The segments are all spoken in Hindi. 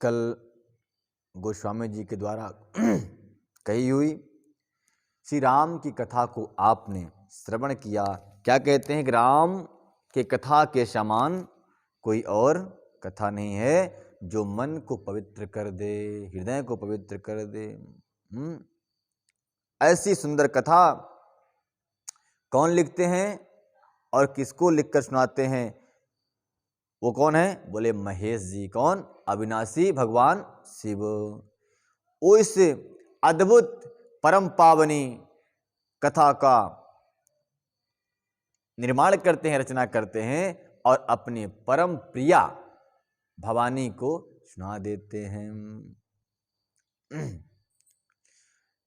कल गोस्वामी जी के द्वारा कही हुई श्री राम की कथा को आपने श्रवण किया। क्या कहते हैं कि राम के कथा के समान कोई और कथा नहीं है जो मन को पवित्र कर दे, हृदय को पवित्र कर दे। ऐसी सुंदर कथा कौन लिखते हैं और किसको लिखकर सुनाते हैं? वो कौन है? बोले महेश जी। कौन? अविनाशी भगवान शिव। वो इस अद्भुत परम पावनी कथा का निर्माण करते हैं, रचना करते हैं और अपने परम प्रिया भवानी को सुना देते हैं।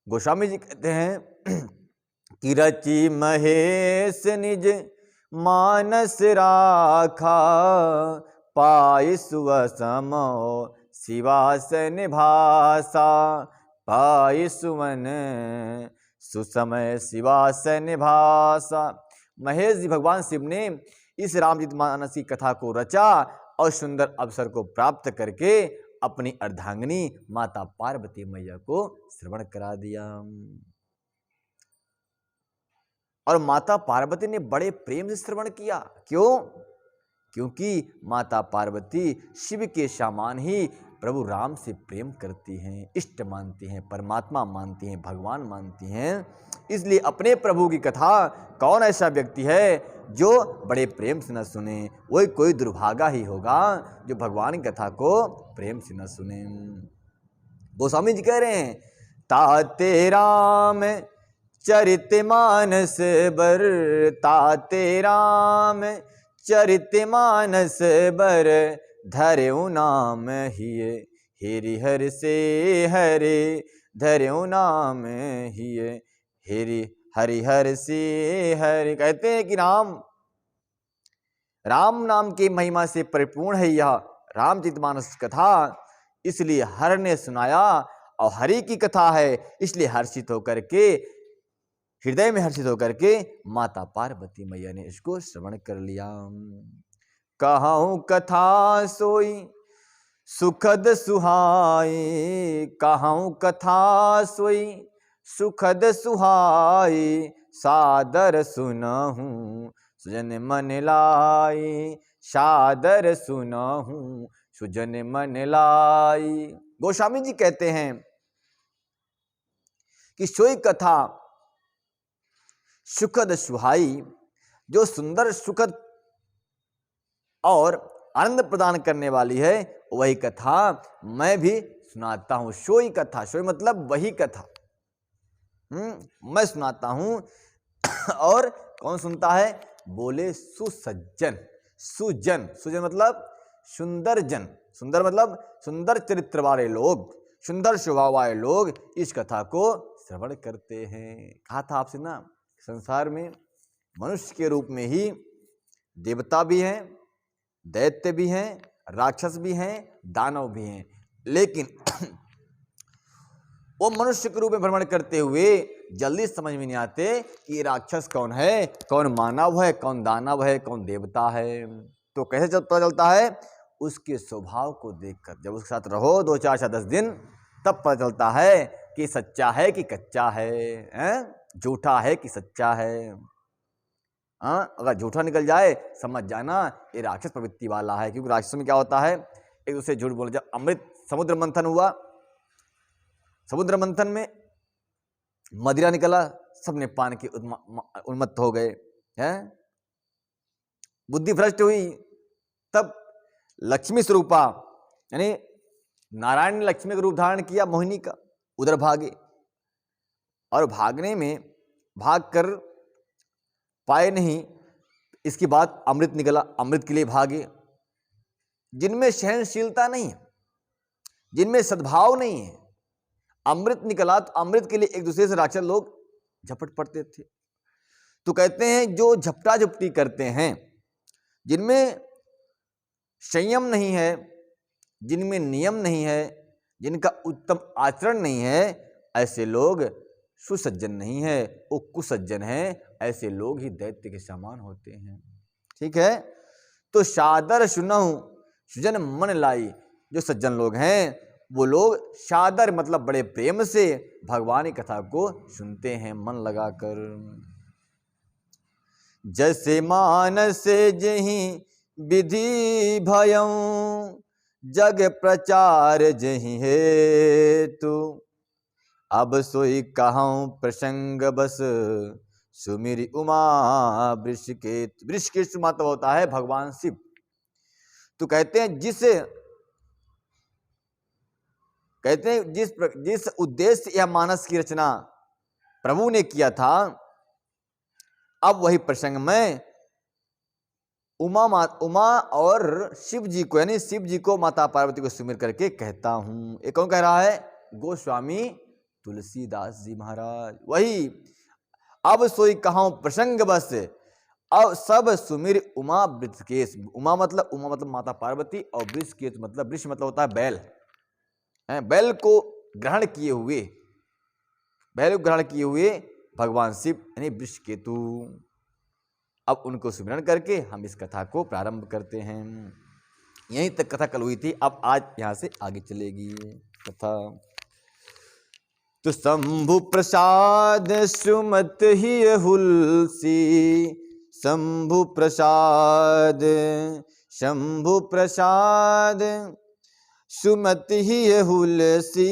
गोस्वामी जी कहते हैं कि रचि महेश निज मानस राखा, पाई सुवसम शिवासन भाषा, पाई सुमन सुसमय शिवासन भाषा। महेश जी भगवान शिव ने इस रामचरितमानस की कथा को रचा और सुंदर अवसर को प्राप्त करके अपनी अर्धांगिनी माता पार्वती मैया को श्रवण करा दिया। और माता पार्वती ने बड़े प्रेम से श्रवण किया। क्यों? क्योंकि माता पार्वती शिव के समान ही प्रभु राम से प्रेम करती हैं, इष्ट मानती हैं, परमात्मा मानती हैं, भगवान मानती हैं। इसलिए अपने प्रभु की कथा कौन ऐसा व्यक्ति है जो बड़े प्रेम से न सुने? वही कोई दुर्भागा ही होगा जो भगवान की कथा को प्रेम से न सुने। गोस्वामी जी कह रहे हैं ताते राम चरित मानस बर, ताते राम चरित मानस बर, धर्यु नाम हिये हेरि हर से हरे, धर्यु नाम हिये हेरि हरिहर से हरि। कहते हैं कि राम नाम की महिमा से परिपूर्ण है यह रामचरितमानस कथा, इसलिए हर ने सुनाया और हरि की कथा है, इसलिए हर्षित होकर के, हृदय में हर्षित होकर के माता पार्वती मैया ने इसको श्रवण कर लिया। कहूं कथा सोई सुखद सुहाई, कहूं कथा सोई सुखद सुहाई, सादर सुनहूं सुजन मन लाई, सादर सुनहूं सुजन मन लाई। गोस्वामी जी कहते हैं कि सोई कथा सुखद सुहाई, जो सुंदर सुखद और आनंद प्रदान करने वाली है, वही कथा मैं भी सुनाता हूं। सोई कथा, सोई मतलब वही कथा मैं सुनाता हूं। और कौन सुनता है? बोले सुसज्जन, सुजन, सुजन मतलब सुंदर जन, सुंदर मतलब सुंदर चरित्र वाले लोग, सुंदर स्वभाव वाले लोग इस कथा को श्रवण करते हैं। कहा था आपसे ना, संसार में मनुष्य के रूप में ही देवता भी हैं, दैत्य भी हैं, राक्षस भी हैं, दानव भी हैं, लेकिन वो मनुष्य के रूप में भ्रमण करते हुए जल्दी समझ में नहीं आते कि राक्षस कौन है, कौन मानव है, कौन दानव है, कौन देवता है। तो कैसे पता चलता है? उसके स्वभाव को देखकर, जब उसके साथ रहो 2 4 6 10 दिन, तब पता चलता है कि सच्चा है कि कच्चा है, झूठा है कि सच्चा है। अगर झूठा निकल जाए समझ जाना ये राक्षस प्रवृत्ति वाला है। क्योंकि राक्षस में क्या होता है, एक दूसरे झूठ बोल। जब अमृत समुद्र मंथन हुआ, समुद्र मंथन में मदिरा निकला, सबने पान के उन्मत्त हो गए हैं, बुद्धि भ्रष्ट हुई। तब लक्ष्मी स्वरूपा यानी नारायण ने लक्ष्मी का रूप धारण किया, मोहिनी का, उधर भागे और भागने में भाग कर पाए नहीं, इसके बाद अमृत निकला, अमृत के लिए भागे। जिनमें सहनशीलता नहीं है, जिनमें सद्भाव नहीं है, अमृत निकला तो अमृत के लिए एक दूसरे से राक्षस लोग झपट पड़ते थे। तो कहते हैं जो झपटा झपटी करते हैं, जिनमें संयम नहीं है, जिनमें नियम नहीं है, जिनका उत्तम आचरण नहीं है, ऐसे लोग सुसज्जन नहीं है, वो कुसज्जन है। ऐसे लोग ही दैत्य के समान होते हैं। ठीक है, तो सादर सुनहु सुजन मन लाई, जो सज्जन लोग हैं वो लोग सादर मतलब बड़े प्रेम से भगवान की कथा को सुनते हैं मन लगाकर। जैसे मानस जही विधि भयं, जग प्रचार जही हेतु, अब सोई कहूँ प्रसंग बस, सुमिरि उमा वृषकेतु। वृषकेतु मतलब होता है भगवान शिव। तो कहते हैं जिस उद्देश्य यह मानस की रचना प्रभु ने किया था, अब वही प्रसंग में उमा और शिव जी को, यानी शिव जी को माता पार्वती को सुमिर करके कहता हूं। ये कौन कह रहा है? गोस्वामी तुलसीदास जी महाराज। वही अब सोई कहूं प्रसंग बस, अब सब सुमिर उमा वृषकेश। उमा मतलब माता पार्वती, और वृषकेश मतलब वृष मतलब होता है बैल। बैल को ग्रहण किए हुए भगवान शिव यानी वृषकेतु। अब उनको सुमिरन करके हम इस कथा को प्रारंभ करते हैं। यहीं तक कथा कल हुई थी, अब आज यहां से आगे चलेगी कथा। तो शंभु प्रसाद सुमत ही हुलसी, शंभु प्रसाद सुमत ही हुलसी,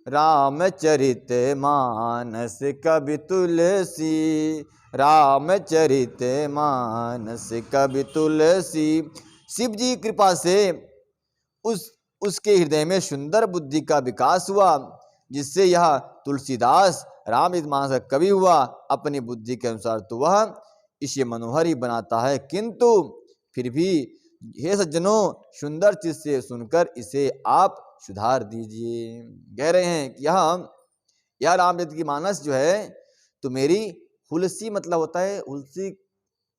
रामचरित मानस कवि तुलसी, रामचरित मानस कवि तुलसी। शिव जी कृपा से उसके हृदय में सुंदर बुद्धि का विकास हुआ, जिससे यह तुलसीदास रामचरित मानस का कवि हुआ। अपनी बुद्धि के अनुसार तो वह इसे मनोहर ही बनाता है, किंतु फिर भी हे सज्जनों, सुंदर चीज से सुनकर इसे आप सुधार दीजिए। कह रहे हैं कि यह रामचरित की मानस जो है तो मेरी हुलसी मतलब होता है, हुलसी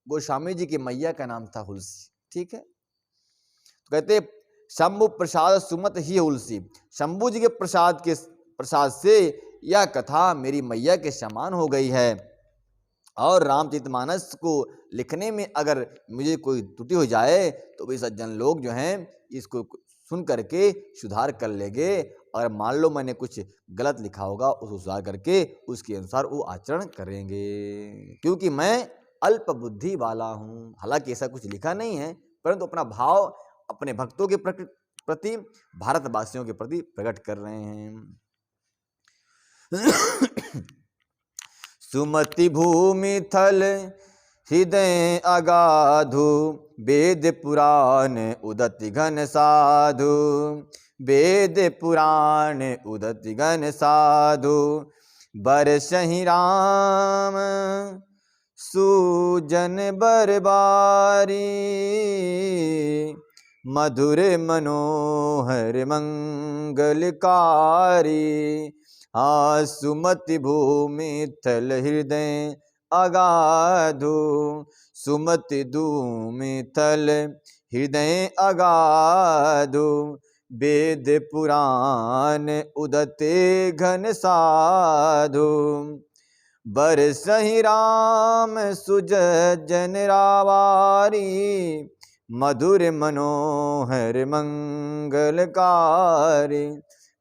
गोस्वामी जी की मैया का नाम था हुलसी, ठीक है। तो कहते शंभु प्रसाद सुमत ही हुलसी, शंभु जी के प्रसाद से यह कथा मेरी मैया के समान हो गई है। और रामचरितमानस को लिखने में अगर मुझे कोई त्रुटि हो जाए तो भी सज्जन लोग जो हैं इसको सुन करके सुधार कर लेंगे। और मान लो मैंने कुछ गलत लिखा होगा, उसको सुधार करके उसके अनुसार वो आचरण करेंगे, क्योंकि मैं अल्प बुद्धि वाला हूँ। हालांकि ऐसा कुछ लिखा नहीं है, परंतु अपना भाव अपने भक्तों के प्रति, भारतवासियों के प्रति प्रकट कर रहे हैं। सुमति भूमि थल हृदय अगाधु, वेद पुराण उदति घन साधु, वेद पुराण उदति घन साधु। बरसहि राम सुजन बरबारी, मधुर मनोहर मंगलकारी। सुमति भूमि थल हृदय अगाधु, सुमति भूमि थल हृदय अगाधु, वेद पुराण उदते घन साधु। बरसहि राम सुजन रावारी, मधुर मनोहर मंगलकारी,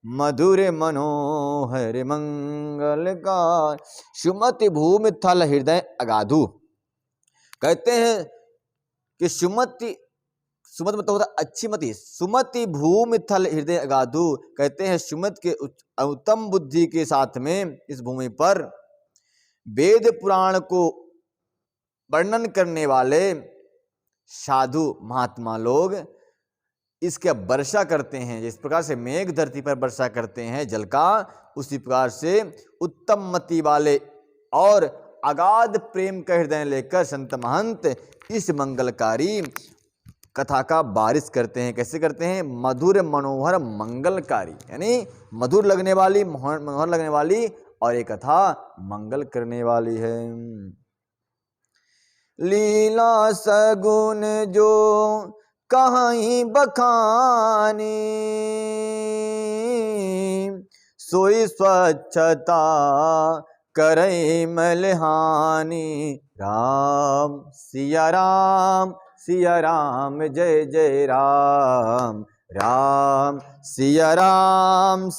मधुर मनोहर मंगलकार। सुमति भूमि थल हृदय अगाधु, कहते हैं कि सुमति मतलब होता है अच्छी मति। सुमति भूमि थल हृदय अगाधु, कहते हैं सुमति के उत्तम बुद्धि के साथ में इस भूमि पर वेद पुराण को वर्णन करने वाले साधु महात्मा लोग इसके वर्षा करते हैं। जिस प्रकार से मेघ धरती पर वर्षा करते हैं जल का, उसी प्रकार से उत्तम मति वाले और अगाध प्रेम का हृदय लेकर संत महंत इस मंगलकारी कथा का बारिश करते हैं। कैसे करते हैं? मधुर मनोहर मंगलकारी, यानी मधुर लगने वाली, मनोहर लगने वाली, और एक कथा मंगल करने वाली है। लीला सगुन जो कहीं बखानी, सोई स्वच्छता करई मलहानी। राम सिया राम जय जय राम, राम सिया राम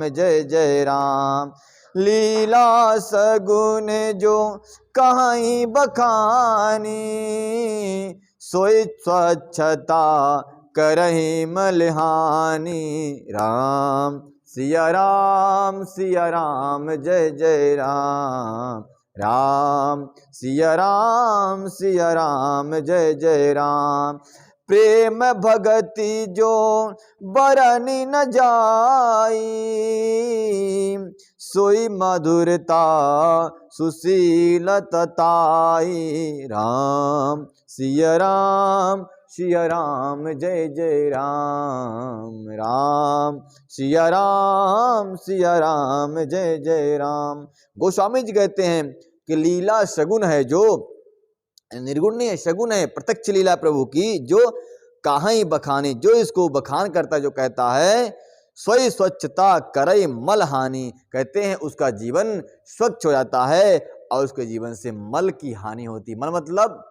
जय जय राम। लीला सगुन जो कहीं बखानी, सोई स्वच्छता करही मलहानी। राम सिया राम जय जय राम। राम सिया राम जय जय राम। प्रेम भगति जो बरनी न जाई, सोई मधुरता सुशीलताई। राम सिया राम जय जय राम। राम सिया राम जय जय राम। गोस्वामी जी कहते हैं कि लीला शगुन है, जो निर्गुण नहीं है, शगुन है, प्रत्यक्ष लीला प्रभु की, जो काहीं बखानी, जो इसको बखान करता, जो कहता है स्वयं स्वच्छता करई मल हानि, कहते हैं उसका जीवन स्वच्छ हो जाता है और उसके जीवन से मल की हानि होती। मल मतलब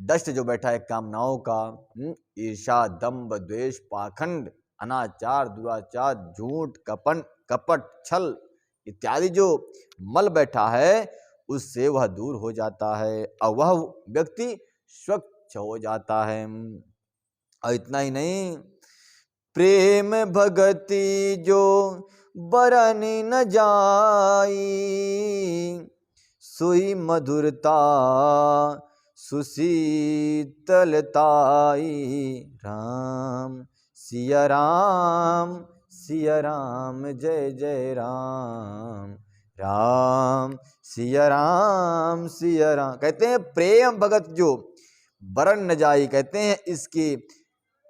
डस्ट जो बैठा है कामनाओं का, ईर्षा, दंभ, द्वेष, पाखंड, अनाचार, दुराचार, झूठ, कपट, छल इत्यादि जो मल बैठा है, उससे वह दूर हो जाता है और वह व्यक्ति स्वच्छ हो जाता है। और इतना ही नहीं, प्रेम भगति जो बरनी न जाई, सोई मधुरता सुशीतलताई। राम सिया राम जय जय राम। राम सिया राम कहते हैं प्रेम भगत जो बरन न जाई, कहते हैं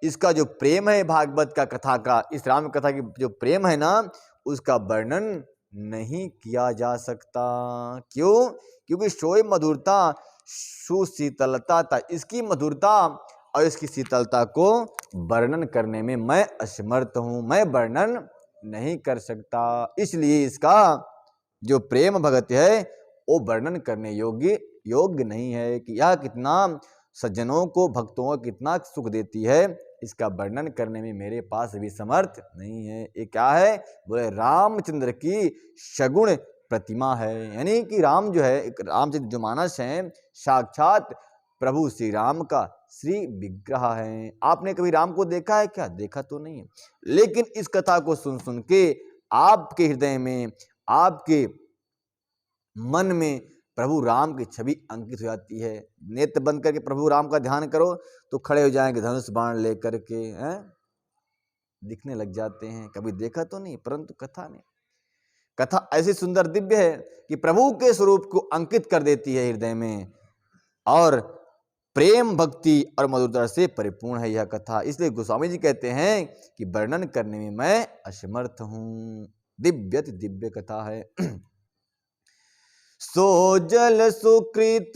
इसका जो प्रेम है भागवत का, कथा का, इस राम कथा की जो प्रेम है ना, उसका वर्णन नहीं किया जा सकता। क्यों? क्योंकि सोई मधुरता सुशीतलता था, इसकी मधुरता और इसकी शीतलता को वर्णन करने में मैं असमर्थ हूं, मैं वर्णन नहीं कर सकता। इसलिए इसका जो प्रेम भगत है वो वर्णन करने योग्य नहीं है कि यह कितना सज्जनों को, भक्तों को कितना सुख देती है, इसका वर्णन करने में मेरे पास भी समर्थ नहीं है। ये क्या है? बोले रामचंद्र की सगुण प्रतिमा है, यानी कि राम जो है, एक रामचंद्र जो मानस है, साक्षात प्रभु श्री राम का श्री विग्रह है। आपने कभी राम को देखा है क्या? देखा तो नहीं है, लेकिन इस कथा को सुन के आपके हृदय में, आपके मन में प्रभु राम की छवि अंकित हो जाती है। नेत्र बंद करके प्रभु राम का ध्यान करो तो खड़े हो जाएंगे धनुष बाण लेकर के, हैं, दिखने लग जाते हैं। कभी देखा तो नहीं, परंतु कथा ने, कथा ऐसी सुंदर दिव्य है कि प्रभु के स्वरूप को अंकित कर देती है हृदय में, और प्रेम भक्ति और मधुरता से परिपूर्ण है यह कथा। इसलिए गोस्वामी जी कहते हैं कि वर्णन करने में मैं असमर्थ हूं। दिव्य कथा है। सो जल सुकृत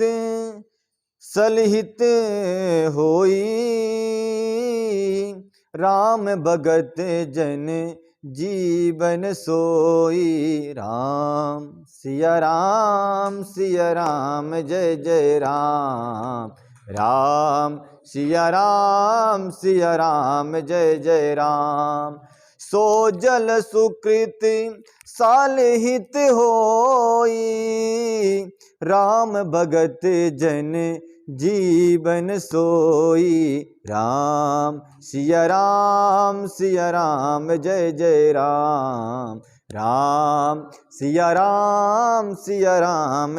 सलहित होई, राम भगत जन जीवन सोई। राम सिया राम जय जय राम। राम सिया राम जय जय राम। सो जल सुकृत सालहित होई, राम भगत जन जीवन सोई। राम सिया राम जय जय राम। राम सिया राम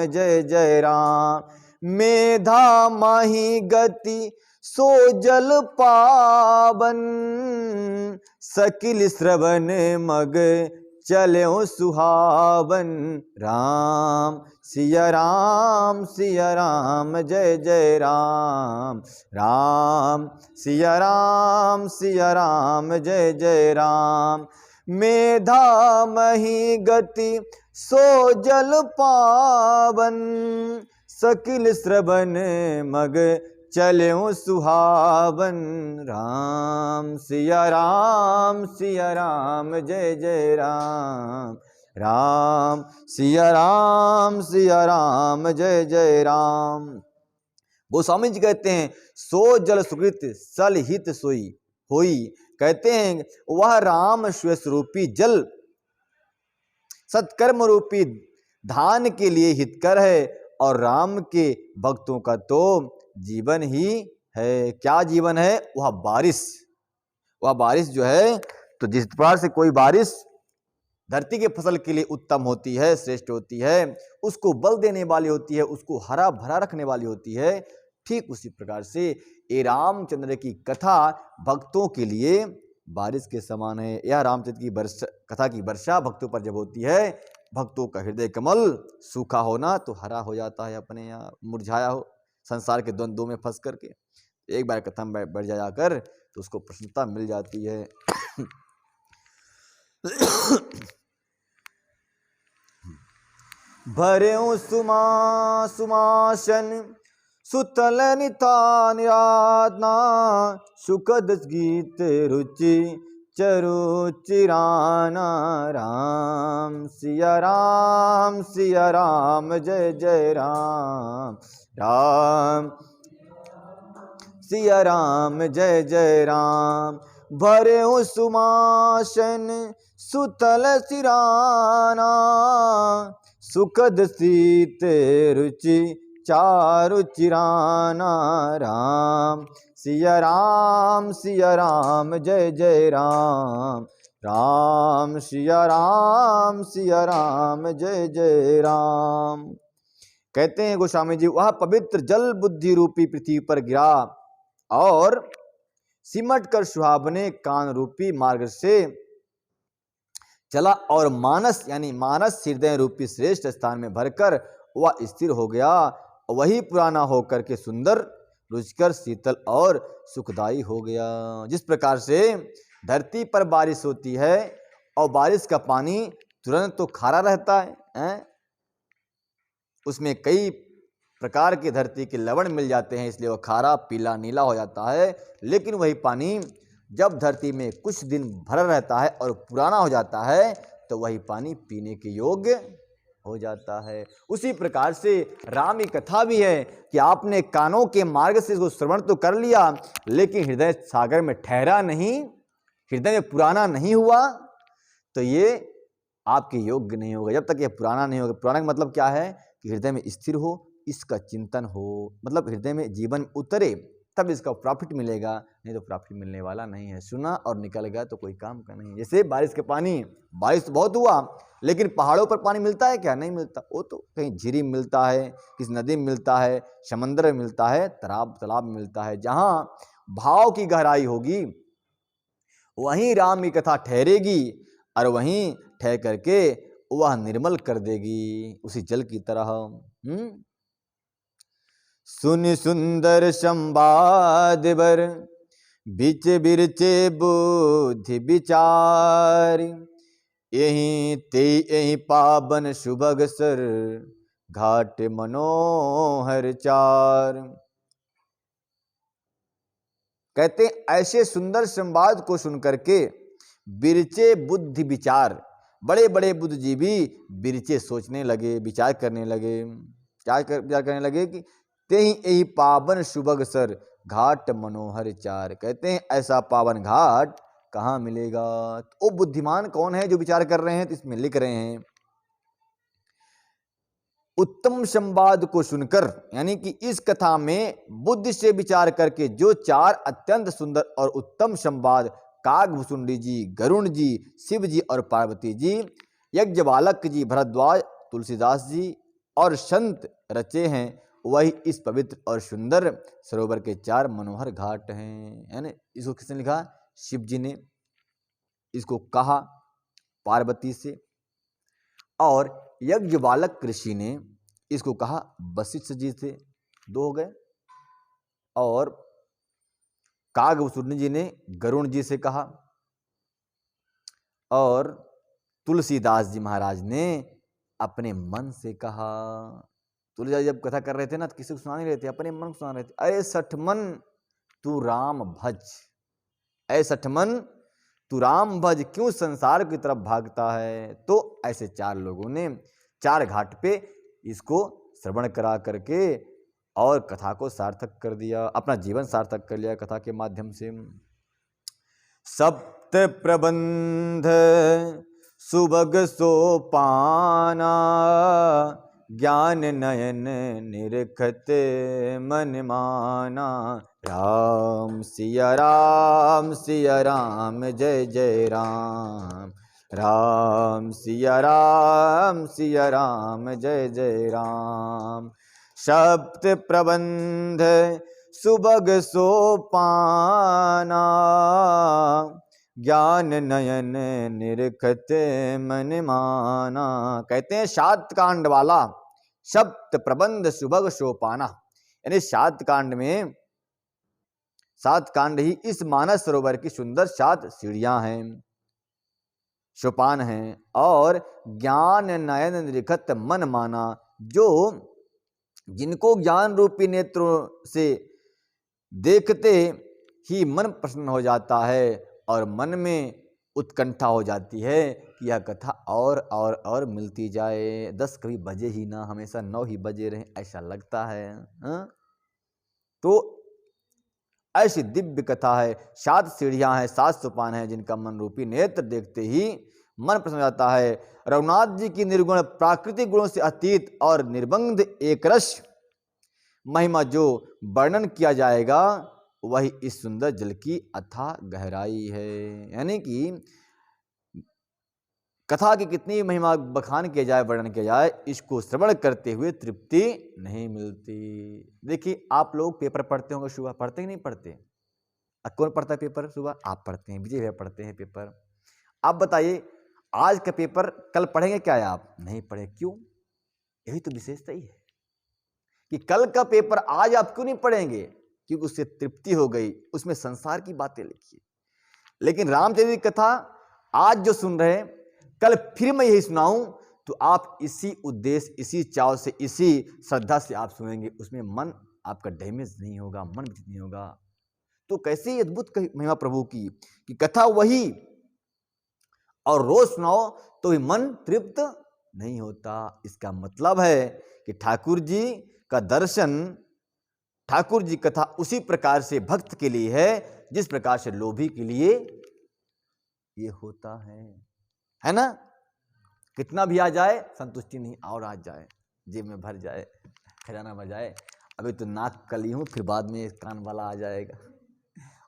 जय जय राम। मेधा माही गति सो जल पावन, सकिल श्रवण मग चलो सुहावन। राम सिया राम जय जय राम। राम सिया राम जय जय राम। मेधा मही गति सो जल पावन, सकिल श्रवण मग चलो सुहावन। राम सिया राम जय जय राम। राम सिया राम जय जय राम। गोस्वामी जी कहते हैं सो जल सुकृत सल हित सोई, होई। कहते हैं वह राम श्वेस रूपी जल सत्कर्म रूपी धान के लिए हितकर है, और राम के भक्तों का तो जीवन ही है। क्या जीवन है? वह बारिश। वह बारिश जो है, तो जिस प्रकार से कोई बारिश धरती के फसल के लिए उत्तम होती है, श्रेष्ठ होती है, उसको बल देने वाली होती है, उसको हरा भरा रखने वाली होती है, ठीक उसी प्रकार से ये रामचंद्र की कथा भक्तों के लिए बारिश के समान है। यह रामचंद्र की कथा की वर्षा भक्तों पर जब होती है, भक्तों का हृदय कमल सूखा होना तो हरा हो जाता है अपने यहाँ, मुरझाया हो संसार के द्वंद्वों में फंस करके। एक बार कथा में बढ़ जाकर तो उसको प्रसन्नता मिल जाती है। भर्यों सुमासन सुतल नितान्यादना, सुखद गीत रुचि चरु चिराना। राम सिया राम जय जय राम, राम सिया राम जय जय राम। भरे सुमासन सुतल सिराना, सुखद शीत रुचि चारु चिराना। राम सिया राम जय जय राम, राम सिया राम जय जय राम। कहते हैं गोस्वामी जी, वह पवित्र जल बुद्धि रूपी पृथ्वी पर गिरा और सिमट कर सुहावने कान रूपी मार्ग से चला, और मानस यानी मानस हृदय रूपी श्रेष्ठ स्थान में भरकर वह स्थिर हो गया। वही पुराना होकर के सुंदर, रुचिकर, शीतल और सुखदायी हो गया। जिस प्रकार से धरती पर बारिश होती है और बारिश का पानी तुरंत तो खारा रहता है, उसमें कई प्रकार के धरती के लवण मिल जाते हैं, इसलिए वह खारा पीला नीला हो जाता है। लेकिन वही पानी जब धरती में कुछ दिन भरा रहता है और पुराना हो जाता है, तो वही पानी पीने के योग्य हो जाता है। उसी प्रकार से राम की कथा भी है कि आपने कानों के मार्ग से इसको श्रवण तो कर लिया, लेकिन हृदय सागर में ठहरा नहीं, हृदय में पुराना नहीं हुआ, तो ये आपके योग्य नहीं होगा। जब तक ये पुराना नहीं होगा, पुराना का मतलब क्या है कि हृदय में स्थिर हो, इसका चिंतन हो, मतलब हृदय में जीवन उतरे, तब इसका प्रॉफिट मिलेगा, नहीं तो प्रॉफिट मिलने वाला नहीं है। सुना और निकल गया तो कोई काम का नहीं। जैसे बारिश के पानी, बारिश तो बहुत हुआ, लेकिन पहाड़ों पर पानी मिलता है क्या? नहीं मिलता। वो तो कहीं झीरी में मिलता है, किसी नदी में मिलता है, समंदर में मिलता है, तालाब में मिलता है। जहाँ भाव की गहराई होगी वहीं राम की कथा ठहरेगी, और वहीं ठहर करके वह निर्मल कर देगी, उसी जल की तरह। सुन सुंदर संवाद बर बिच बिरचे बुद्धि विचार, यही ते यही पावन सुभग सर घाट मनोहर चार। कहते ऐसे सुंदर संवाद को सुनकर के बिरचे बुद्धि विचार, बड़े बड़े बुद्धिजीवी बिरचे सोचने लगे, विचार करने लगे। क्या विचार करने लगे कि ते ही यही पावन सुभग सर घाट मनोहर चार। कहते हैं ऐसा पावन घाट कहाँ मिलेगा? तो वो बुद्धिमान कौन है जो विचार कर रहे हैं? तो इसमें लिख रहे हैं, उत्तम संवाद को सुनकर, यानी कि इस कथा में बुद्धि से विचार करके जो चार अत्यंत सुंदर और उत्तम संवाद कागभूषुंडी जी, गरुण जी, शिव जी और पार्वती जी, यज्ञवालक जी, भरद्वाज, तुलसीदास जी और संत रचे हैं, वही इस पवित्र और सुंदर सरोवर के चार मनोहर घाट हैं। यानी इसको किसने लिखा? शिव जी ने इसको कहा पार्वती से, और यज्ञवालक ऋषि ने इसको कहा वशिष्ठ जी से, दो हो गए, और कागभूषुंडी जी ने गरुण जी से कहा, और तुलसीदास जी महाराज ने अपने मन से कहा। तुलसीदास जब कथा कर रहे थे ना, तो किसी को सुना नहीं रहे थे, अपने मन को सुना रहे थे। अरे सठमन तू राम भज, अरे सठमन तू राम भज, क्यों संसार की तरफ भागता है? तो ऐसे चार लोगों ने चार घाट पे इसको श्रवण करा करके और कथा को सार्थक कर दिया, अपना जीवन सार्थक कर लिया कथा के माध्यम से। सप्त प्रबंध सुभग सोपाना, ज्ञान नयन निरखत मन माना। राम सिया राम जय जय राम, राम सिया राम जय जय राम। सप्त प्रबंध सुभग सोपाना, ज्ञान नयन निरखत मन माना। कहते हैं सात कांड वाला सप्त प्रबंध सुभग सोपाना, यानी सात कांड में सात कांड ही इस मानस सरोवर की सुंदर सात सीढ़ियां हैं, सोपान हैं। और ज्ञान नयन निरखत मन माना, जो जिनको ज्ञान रूपी नेत्रों से देखते ही मन प्रसन्न हो जाता है और मन में उत्कंठा हो जाती है कि यह कथा और मिलती जाए, 10 कभी बजे ही ना, हमेशा 9 ही बजे रहे, ऐसा लगता है। तो ऐसी दिव्य कथा है, 7 सीढ़ियां हैं, 7 सोपान हैं, जिनका मन रूपी नेत्र देखते ही मन प्रसन्न हो जाता है। रघुनाथ जी की निर्गुण प्राकृतिक गुणों से अतीत और निर्बंध एकरस महिमा जो वर्णन किया जाएगा, वही इस सुंदर जल की अथाह गहराई है। यानी कि कथा की कितनी महिमा बखान किया जाए, वर्णन किया जाए, इसको श्रवण करते हुए तृप्ति नहीं मिलती। देखिए, आप लोग पेपर पढ़ते होंगे सुबह, पढ़ते ही नहीं पढ़ते? कौन पढ़ता है पेपर सुबह? आप पढ़ते हैं, विजय भैया पढ़ते हैं पेपर। आप बताइए, आज का पेपर कल पढ़ेंगे क्या? आप नहीं पढ़े, क्यों? यही तो विशेषता ही है कि कल का पेपर आज आप क्यों नहीं पढ़ेंगे? क्योंकि उससे तृप्ति हो गई, उसमें संसार की बातें लिखी। लेकिन रामचरित्र की कथा आज जो सुन रहे हैं, कल फिर मैं यही सुनाऊं तो आप इसी उद्देश्य, इसी चाव से, इसी श्रद्धा से आप सुनेंगे, उसमें मन आपका डैमेज नहीं होगा, मन विचलित नहीं होगा। तो कैसे अद्भुत महिमा प्रभु की कि कथा वही और रोज सुनाओ तो भी मन तृप्त नहीं होता। इसका मतलब है कि ठाकुर जी का दर्शन, ठाकुर जी कथा उसी प्रकार से भक्त के लिए है जिस प्रकार से लोभी के लिए ये होता है ना? कितना भी आ जाए संतुष्टि नहीं, और आ जाए, जेब में भर जाए, खजाना भर जाए। अभी तो नाक कली हूं, फिर बाद में कान वाला आ जाएगा।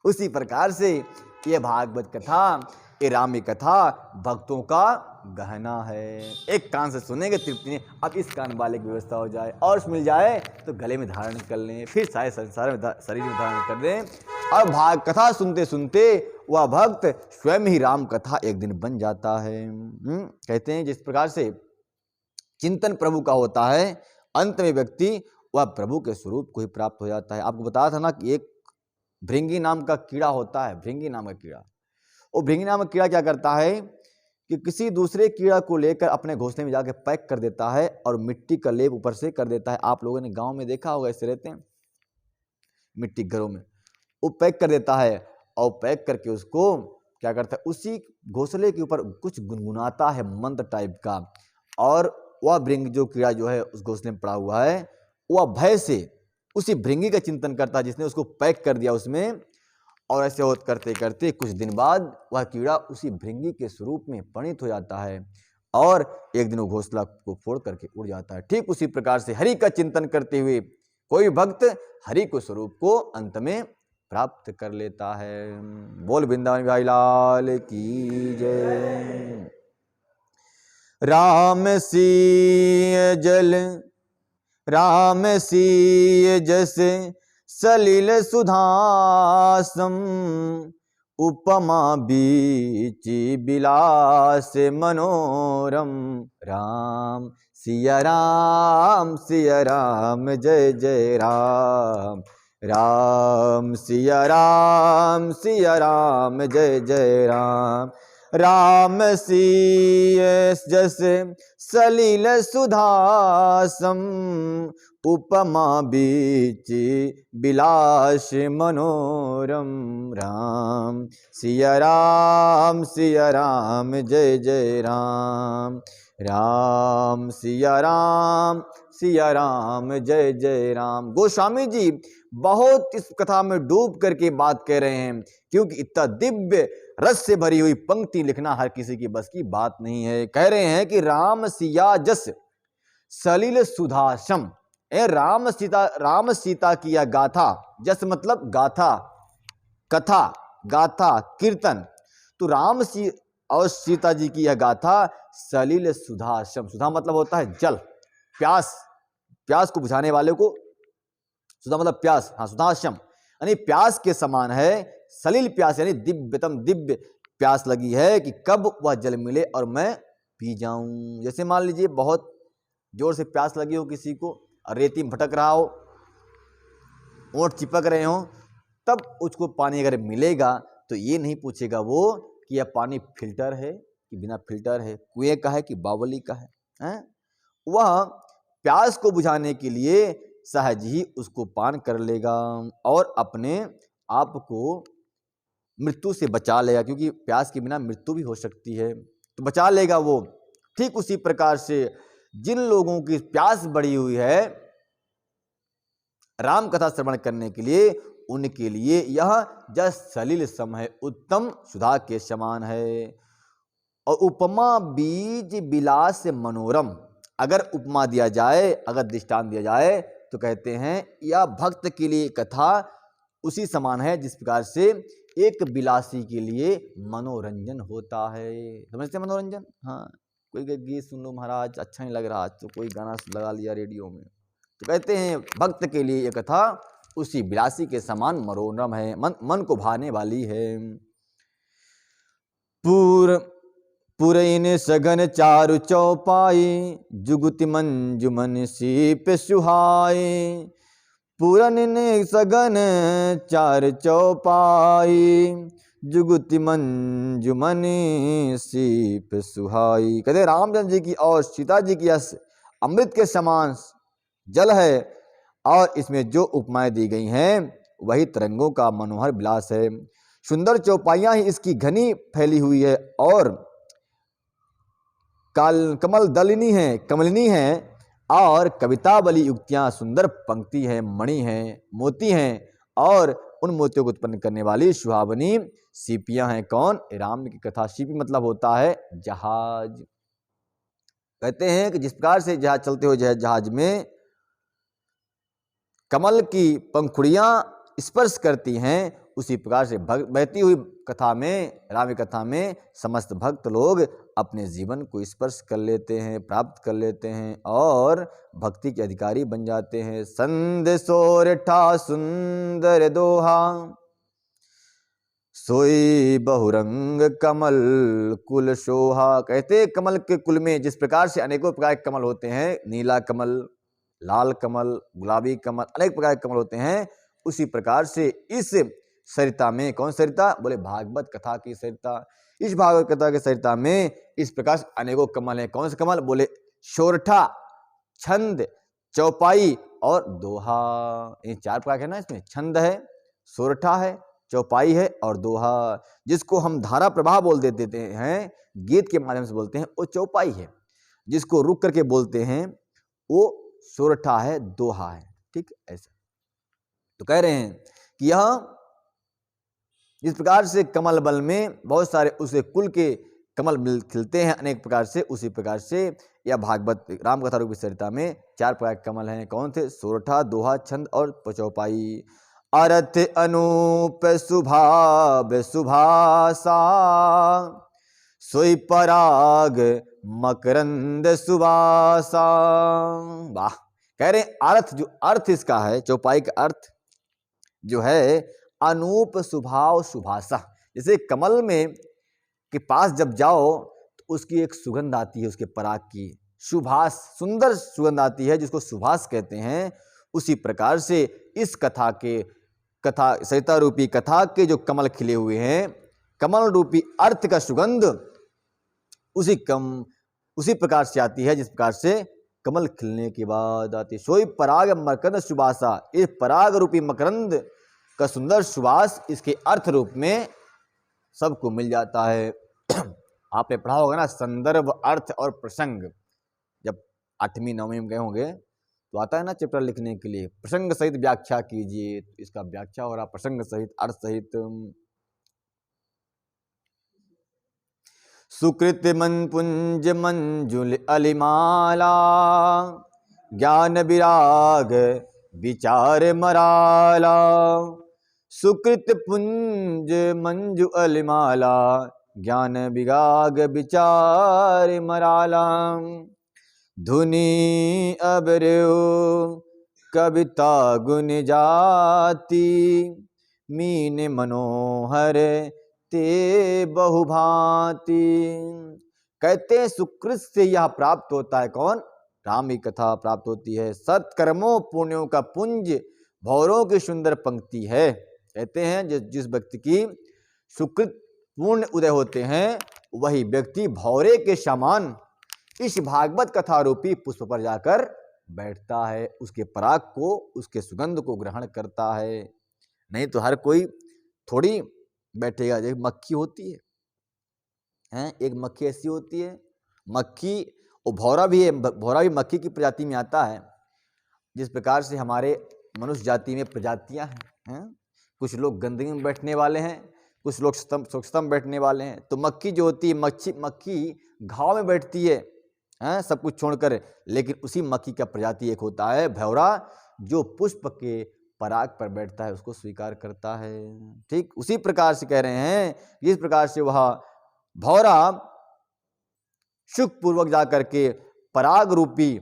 उसी प्रकार से ये भागवत कथा, ये रामी कथा भक्तों का गहना है। एक कान से सुनेंगे तृप्ति नहीं, अब इस कान वाले की व्यवस्था हो जाए और मिल जाए तो गले में धारण कर लें, फिर सारे संसार में शरीर में धारण कर दें। और भाग कथा सुनते सुनते वह भक्त स्वयं ही राम कथा एक दिन बन जाता है। कहते हैं जिस प्रकार से चिंतन प्रभु का होता है, अंत में व्यक्ति वह प्रभु के स्वरूप को ही प्राप्त हो जाता है। आपको बताया था ना कि एक भृंगी नाम का कीड़ा होता है, भृंगी नाम का कीड़ा। वो भृंगी नाम का कीड़ा क्या करता है कि किसी दूसरे कीड़ा को लेकर अपने घोंसले में जाके पैक कर देता है और मिट्टी का लेप ऊपर से कर देता है। आप लोगों ने गांव में देखा होगा, ऐसे रहते हैं मिट्टी घरों में, वो पैक कर देता है और पैक करके उसको क्या करता है, उसी घोंसले के ऊपर कुछ गुनगुनाता है मंत्र टाइप का। और वह भृंग जो कीड़ा जो है उस घोंसले में पड़ा हुआ है, वह भय से उसी भृंगी का चिंतन करता है जिसने उसको पैक कर दिया उसमें। और ऐसे होते करते करते कुछ दिन बाद वह कीड़ा उसी भृंगी के स्वरूप में परिणत हो जाता है और एक दिन वो घोंसला को फोड़ करके उड़ जाता है। ठीक उसी प्रकार से हरि का चिंतन करते हुए कोई भक्त हरि को स्वरूप को अंत में प्राप्त कर लेता है। बोल वृंदावन बिहारी लाल की जय। राम सिय जल राम सिय जस सलिल सुधासम, उपमा बीची बिलास मनोरम। राम सिया राम जय जय राम, राम सिया राम जय जय राम। राम सिय जस सलिल सुधासम, उपमा बीची बिलास मनोरम। राम सिया राम जय जय राम, राम सिया राम जय जय राम। गोस्वामी जी बहुत इस कथा में डूब करके बात कह रहे हैं, क्योंकि इतना दिव्य रस से भरी हुई पंक्ति लिखना हर किसी की बस की बात नहीं है। कह रहे हैं कि राम सिया जस सलिल सुधासम, राम सीता की यह गाथा, जस मतलब गाथा, कथा, गाथा, कीर्तन, तो और सीता जी की यह गाथा सलिल सुधासम, सुधा मतलब होता है जल, प्यास, प्यास को बुझाने वाले को सुधा मतलब प्यास, हाँ सुधाशम यानी प्यास के समान है। सलिल प्यास यानी दिव्यतम दिव्य प्यास लगी है कि कब वह जल मिले और मैं पी जाऊं। जैसे मान लीजिए बहुत जोर से प्यास लगी हो किसी को, रेती में भटक रहा हो, ओंठ चिपक रहे हो, तब उसको पानी अगर मिलेगा तो ये नहीं पूछेगा वो कि यह पानी फिल्टर है कि बिना फिल्टर है, कुएं का है कि बावली का है? वह प्यास को बुझाने के लिए सहज ही उसको पान कर लेगा और अपने आप को मृत्यु से बचा लेगा, क्योंकि प्यास के बिना मृत्यु भी हो सकती है, तो बचा लेगा वो। ठीक उसी प्रकार से जिन लोगों की प्यास बढ़ी हुई है राम कथा श्रवण करने के लिए, उनके लिए यह जस सलिल सम है, उत्तम सुधा के समान है। और उपमा बीज विलास मनोरम, अगर उपमा दिया जाए, अगर दृष्टांत दिया जाए तो कहते हैं यह भक्त के लिए कथा उसी समान है जिस प्रकार से एक विलासी के लिए मनोरंजन होता है। समझते हैं मनोरंजन? हाँ, कोई गीत सुन लो महाराज अच्छा नहीं लग रहा तो कोई गाना लगा लिया रेडियो में, तो कहते हैं भक्त के लिए यह कथा उसी विलासी के समान मनोरम है, मन को भाने वाली है। पुरैन सघन चारु चौपाई, जुगुति मंजुमन सीप सुहाई। पुरन सघन चार चौपाई, जुगुति मंजुमन सीप सुहाई। कहते रामचंद्र जी की और सीता जी की अमृत के समान जल है और इसमें जो उपमाएं दी गई हैं वही तरंगों का मनोहर विलास है। सुंदर चौपाइयां ही इसकी घनी फैली हुई है और कमल दलिनी है, कमलिनी है और कवितावली युक्तियां सुंदर पंक्ति है, मणि है, मोती हैं और उन मोतियों को उत्पन्न करने वाली सुहावनी सीपियां हैं। कौन? राम की कथा। सीपी मतलब होता है जहाज। कहते हैं कि जिस प्रकार से जहाज चलते हुए जहाज में कमल की पंखुड़ियां स्पर्श करती हैं, उसी प्रकार से बहती हुई कथा में, राम कथा में समस्त भक्त लोग अपने जीवन को स्पर्श कर लेते हैं, प्राप्त कर लेते हैं और भक्ति के अधिकारी बन जाते हैं। संध सोरठा सुंदर दोहा, सोई बहुरंग कमल कुल शोहा। कहते कमल के कुल में जिस प्रकार से अनेकों प्रकार के कमल होते हैं, नीला कमल, लाल कमल, गुलाबी कमल, अनेक प्रकार के कमल होते हैं, उसी प्रकार से इस सरिता में, कौन सरिता? बोले भागवत कथा की सरिता। इस भागवत कथा की सरिता में इस प्रकार से अनेकों कमल हैं। कौन से कमल? बोले शोरठा, छंद, चौपाई और दोहा। ये चार प्रकार है ना, इसमें छंद है, शोरठा है, चौपाई है और दोहा। जिसको हम धारा प्रवाह बोल देते हैं, गीत के माध्यम से बोलते हैं, वो चौपाई है। जिसको रुक करके बोलते हैं वो शोरठा है, दोहा है। ठीक, ऐसा तो कह रहे हैं कि यह जिस प्रकार से कमल बल में बहुत सारे उसे कुल के कमल खिलते हैं अनेक प्रकार से, उसी प्रकार से यह भागवत राम कथा रूपी सरिता में चार प्रकार के कमल हैं। कौन थे? शोरठा, दोहा, छंद और चौपाई। अर्थ अनूप सुभाव सुभासा, सोई पराग मकरंद सुवासा। वाह! कह रहे अर्थ, जो अर्थ इसका है, चौपाई का अर्थ जो है अनूप सुभाव सुभाषा। जैसे कमल में के पास जब जाओ तो उसकी एक सुगंध आती है, उसके पराग की सुभाष, सुंदर सुगंध आती है जिसको सुभाष कहते हैं। उसी प्रकार से इस कथा सरिता रूपी कथा के जो कमल खिले हुए हैं, कमल रूपी अर्थ का सुगंध उसी प्रकार से आती है जिस प्रकार से कमल खिलने के बाद आती है। सोई पराग मकरंद सुबासा, इस पराग रूपी मकरंद का सुंदर सुवास इसके अर्थ रूप में सबको मिल जाता है। आपने पढ़ा होगा ना संदर्भ, अर्थ और प्रसंग। जब 8वीं 9वीं में गए होंगे तो आता है ना चैप्टर लिखने के लिए, प्रसंग सहित व्याख्या कीजिए। तो इसका व्याख्या हो रहा प्रसंग सहित, अर्थ सहित। सुकृत मन पुंज मंजुल अलिमाला, ज्ञान विराग विचार मराला। सुकृत पुंज मंजु अलिमाला, ज्ञान विराग विचार मराला। धुनि अबरयो कविता गुण जाति, मीन मनोहर ते बहुभांति। कहते हैं सुकृत से यह प्राप्त होता है कौन? राम की कथा प्राप्त होती है। सत्कर्मों पुण्यों का पुंज भौरों की सुंदर पंक्ति है। कहते हैं जिस व्यक्ति की सुकृत पूर्ण उदय होते हैं वही व्यक्ति भौरे के समान इस भागवत कथा रूपी पुष्प पर जाकर बैठता है, उसके पराग को, उसके सुगंध को ग्रहण करता है। नहीं तो हर कोई थोड़ी बैठेगा। एक मक्खी होती है, एक मक्खी ऐसी होती है, मक्खी और भौरा भी है, भौरा भी मक्खी की प्रजाति में आता है। जिस प्रकार से हमारे मनुष्य जाति में प्रजातियां हैं, कुछ लोग गंदगी में बैठने वाले हैं, कुछ लोग स्वच्छता में बैठने वाले हैं। तो मक्खी जो होती है, मक्खी घाव में बैठती है, सब कुछ छोड़कर, लेकिन उसी मक्खी का प्रजाति एक होता है भौरा, जो पुष्प के पराग पर बैठता है, उसको स्वीकार करता है। ठीक उसी प्रकार से कह रहे हैं, जिस प्रकार से वह भौरा सुख पूर्वक जाकर के पराग रूपी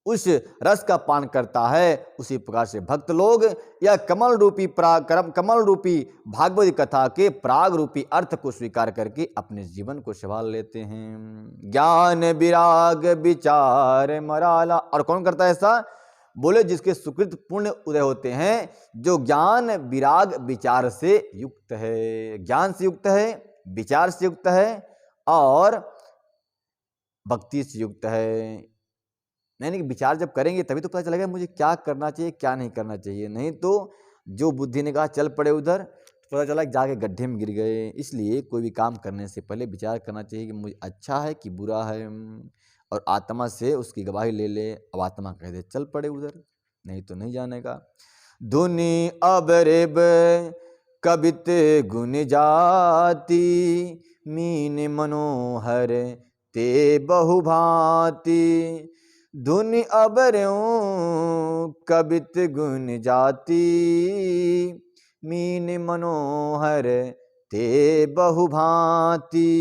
उस रस का पान करता है, उसी प्रकार से भक्त लोग या कमल रूपी कमल रूपी भागवत कथा के प्राग रूपी अर्थ को स्वीकार करके अपने जीवन को संभाल लेते हैं। ज्ञान विराग विचार मराला। और कौन करता है ऐसा? बोले जिसके सुकृत पुण्य उदय होते हैं, जो ज्ञान विराग विचार से युक्त है, ज्ञान से युक्त है, विचार से युक्त है और भक्ति से युक्त है। यानी कि विचार जब करेंगे तभी तो पता चलेगा मुझे क्या करना चाहिए, क्या नहीं करना चाहिए। नहीं तो जो बुद्धि ने कहा चल पड़े उधर, तो पता चला जाके गड्ढे में गिर गए। इसलिए कोई भी काम करने से पहले विचार करना चाहिए कि मुझे अच्छा है कि बुरा है, और आत्मा से उसकी गवाही ले ले। अब आत्मा कह दे चल पड़े उधर, नहीं तो नहीं जाने का। धुनि अबरेब कवित गुण जाति, मीन मनोहर ते बहुभांति। धुनि अबर्यों कवित गुण जाति, मीन मनोहर ते बहुभांति।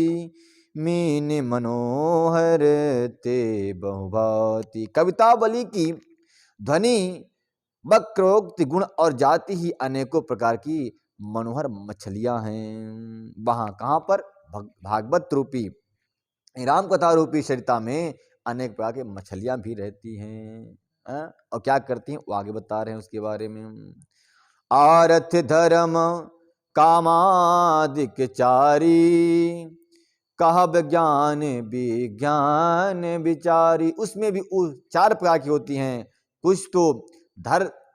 मीन मनोहर ते बहुभांति। कवितावली की ध्वनि, वक्रोक्ति, गुण और जाति ही अनेकों प्रकार की मनोहर मछलियां हैं। वहां कहां पर? भागवत रूपी राम कथा रूपी सरिता में अनेक प्रकार की मछलियां भी रहती हैं। और क्या करती हैं वो आगे बता रहे हैं उसके बारे में। आरथ धर्म कामादिक चारी, कहब ज्ञान विज्ञान विचारी। उसमें भी चार प्रकार की होती हैं। कुछ तो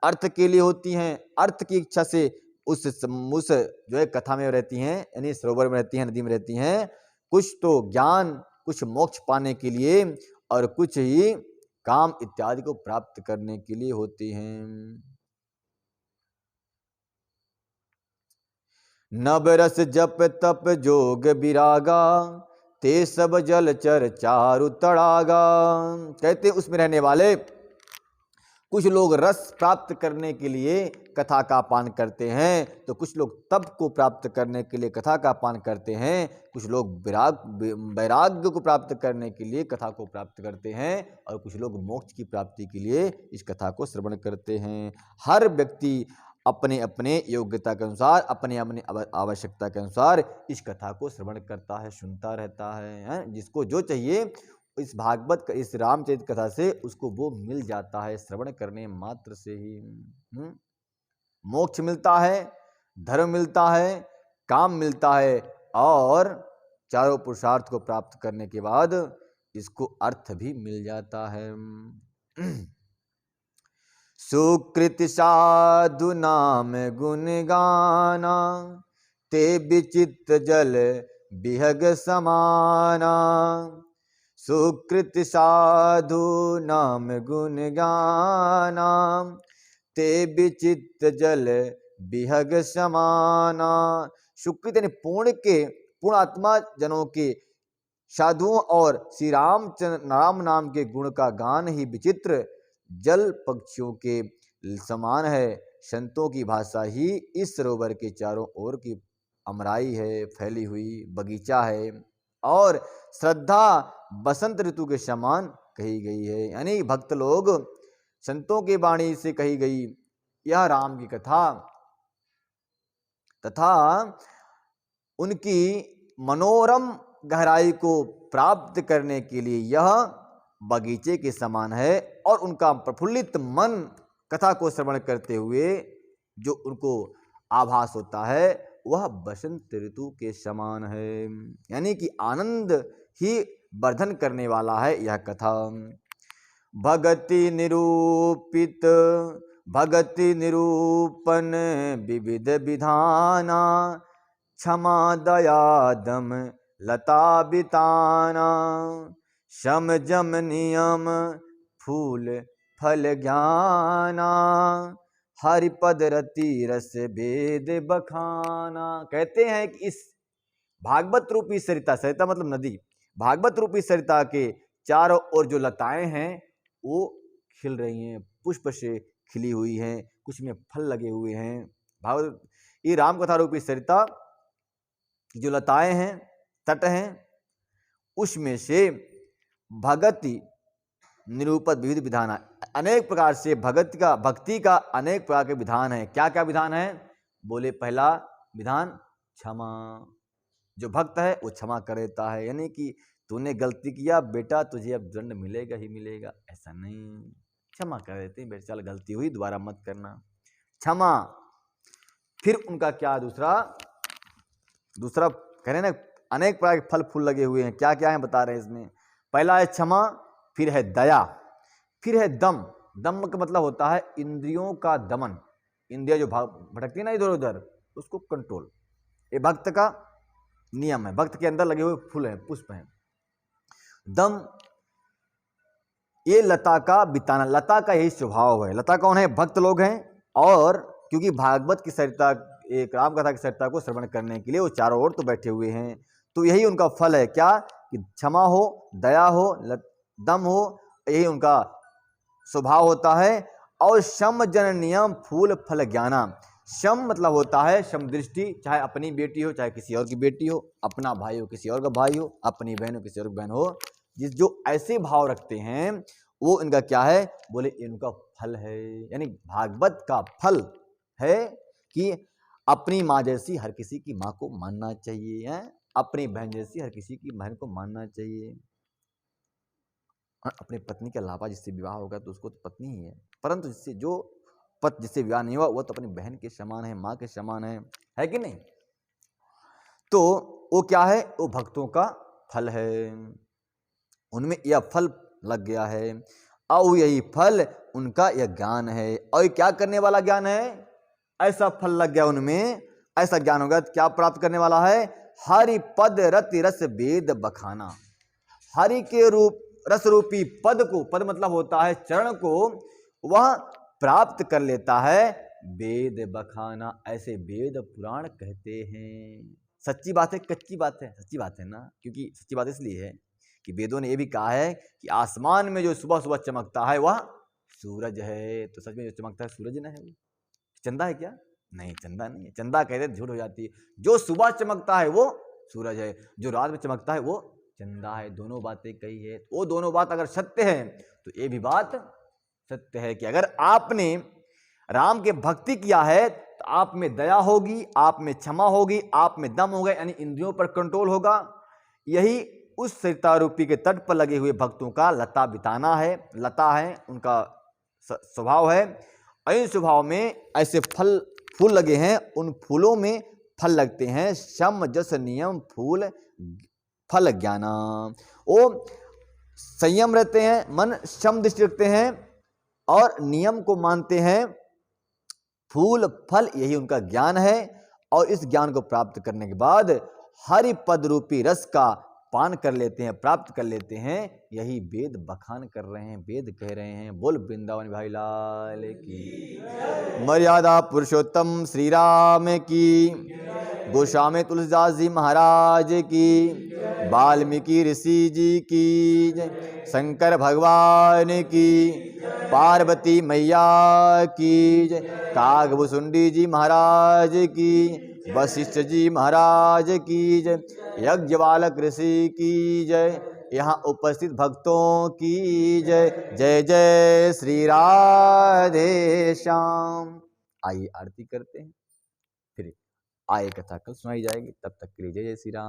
अर्थ के लिए होती हैं, अर्थ की इच्छा से उस जो है कथा में रहती हैं, यानी सरोवर में रहती हैं, नदी में रहती हैं। कुछ तो ज्ञान, कुछ मोक्ष पाने के लिए, और कुछ ही काम इत्यादि को प्राप्त करने के लिए होती हैं। नवरस जप तप जोग विरागा, ते सब जल चर चारु तड़ागा। कहते उसमें रहने वाले कुछ लोग रस प्राप्त करने के लिए कथा का पान करते हैं, तो कुछ लोग तप को प्राप्त करने के लिए कथा का पान करते हैं, कुछ लोग वैराग्य को प्राप्त करने के लिए कथा को प्राप्त करते हैं, और कुछ लोग मोक्ष की प्राप्ति के लिए इस कथा को श्रवण करते हैं। हर व्यक्ति अपने अपने योग्यता के अनुसार, अपने अपने आवश्यकता के अनुसार इस कथा को श्रवण करता है, सुनता रहता है। जिसको जो चाहिए इस भागवत इस रामचरित कथा से उसको वो मिल जाता है, श्रवण करने मात्र से ही। मोक्ष मिलता है, धर्म मिलता है, काम मिलता है, और चारों पुरुषार्थ को प्राप्त करने के बाद इसको अर्थ भी मिल जाता है। सुकृत साधु नाम गुण गाना, ते विचित्र जल बिहग समाना। सुकृत साधु नाम गुण गाना, ते विचित्र जल बिहग समाना। सुकृत यानी पुण्य के पूर्णात्मा जनों के साधुओं और श्री राम नाम के गुण का गान ही विचित्र जल पक्षियों के समान है। संतों की भाषा ही इस सरोवर के चारों ओर की अमराई है, फैली हुई बगीचा है और श्रद्धा बसंत ऋतु के समान कही गई है। यानी भक्त लोग संतों की वाणी से कही गई यह राम की कथा तथा उनकी मनोरम गहराई को प्राप्त करने के लिए यह बगीचे के समान है और उनका प्रफुल्लित मन कथा को श्रवण करते हुए जो उनको आभास होता है वह बसंत ऋतु के समान है। यानी कि आनंद ही वर्धन करने वाला है यह कथा। भगति निरूपण विविध विधाना क्षमा दया दम लता बिताना शम जम नियम फूल फल ज्ञाना हरिपद रति रस वेद बखाना। कहते हैं कि इस भागवत रूपी सरिता, सरिता मतलब नदी, भागवत रूपी सरिता के चारों ओर जो लताएं हैं वो खिल रही हैं, पुष्प से खिली हुई हैं, कुछ में फल लगे हुए हैं। भागवत ये राम कथा रूपी सरिता की जो लताएं हैं, तट हैं, उसमें से भगति निरूपत विविध विधान, अनेक प्रकार से भक्ति का अनेक प्रकार के विधान है। क्या क्या विधान है? बोले पहला विधान क्षमा। जो भक्त है वो क्षमा कर देता है, यानी कि तूने गलती किया बेटा, तुझे अब दंड मिलेगा ही मिलेगा, ऐसा नहीं, क्षमा कर देते हैं, बेटा चल गलती हुई दोबारा मत करना, क्षमा। फिर उनका क्या दूसरा कह रहे ना अनेक प्रकार के फल फूल लगे हुए हैं, क्या क्या है बता रहे हैं इसमें। पहला है क्षमा, फिर है दया, फिर है दम। दम का मतलब होता है इंद्रियों का दमन, इंद्रिया जो भटकती है ना इधर उधर, उसको कंट्रोल। ये भक्त का नियम है, भक्त के अंदर लगे हुए फूल हैं, पुष्प हैं। दम ये लता का बिताना, लता का यही स्वभाव है। लता कौन है? भक्त लोग हैं। और क्योंकि भागवत की सरिता, एक राम कथा की सरिता को श्रवण करने के लिए वो चारों ओर तो बैठे हुए हैं, तो यही उनका फल है। क्या कि क्षमा हो, दया हो, दम हो, यही उनका स्वभाव होता है। और शम जन नियम फूल फल ज्ञाना। शम मतलब होता है सम दृष्टि, चाहे अपनी बेटी हो चाहे किसी और की बेटी हो, अपना भाई हो किसी और का भाई हो, अपनी बहन हो किसी और की बहन हो, जो ऐसे भाव रखते हैं वो इनका क्या है? बोले इनका फल है। यानी भागवत का फल है कि अपनी माँ जैसी हर किसी की माँ को मानना चाहिए, है? अपनी बहन जैसी हर किसी की बहन को मानना चाहिए। अपनी पत्नी के अलावा जिससे विवाह होगा तो उसको तो पत्नी ही है, परंतु जिससे विवाह नहीं हुआ वो तो अपनी बहन के समान है, माँ के समान है कि नहीं? तो वो क्या है? वो भक्तों का फल है, उनमें यह फल लग गया है। और यही फल उनका यह ज्ञान है। और क्या करने वाला ज्ञान है? ऐसा फल लग गया उनमें, ऐसा ज्ञान होगा क्या प्राप्त करने वाला है? हरि पद रति रस वेद बखाना। हरि के रूप रस रूपी पद को, पद मतलब होता है चरण को, वह प्राप्त कर लेता है। वेद बखाना, ऐसे वेद पुराण कहते हैं। सच्ची बात है कच्ची बात है? सच्ची बात है ना, क्योंकि सच्ची बात इसलिए है कि वेदों ने यह भी कहा है कि आसमान में जो सुबह सुबह चमकता है वह सूरज है। तो सच में जो चमकता है सूरज ना है, चंदा है क्या? नहीं, चंदा नहीं है। चंदा कहते झूठ हो जाती है। जो सुबह चमकता है वो सूरज है, जो रात में चमकता है वो चंदा है। दोनों बातें कही है। वो दोनों बात अगर सत्य है तो ये भी बात सत्य है कि अगर आपने राम के भक्ति किया है तो आप में दया होगी, आप में क्षमा होगी, आप में दम होगा, यानी इंद्रियों पर कंट्रोल होगा। यही उस सरिता रूपी के तट पर लगे हुए भक्तों का लता बिताना है, लता है उनका स्वभाव है। इन स्वभाव में ऐसे फूल लगे हैं, उन फूलों में फल लगते हैं। शम जस नियम फूल फल ज्ञाना। वो संयम रहते हैं, मन शम दृष्टि रखते हैं और नियम को मानते हैं। फूल फल यही उनका ज्ञान है। और इस ज्ञान को प्राप्त करने के बाद हरि पद रूपी रस का पान कर लेते हैं, प्राप्त कर लेते हैं, यही वेद बखान कर रहे हैं, वेद कह रहे हैं। बोल वृंदावन भाई लाल की। मर्यादा पुरुषोत्तम श्री राम की, गोस्वामी तुलसीदास जी महाराज की, वाल्मीकि ऋषि जी की जय, शंकर भगवान की, पार्वती मैया की जय, कागभुसुंडी जी महाराज की, वशिष्ठ जी महाराज की जय, यज्ञवालक ऋषि की जय, यहाँ उपस्थित भक्तों की जय। जय जय श्री राधे श्याम। आइए आरती करते हैं, फिर आए कथा कल सुनाई जाएगी। तब तक के लिए जय जय श्री राम।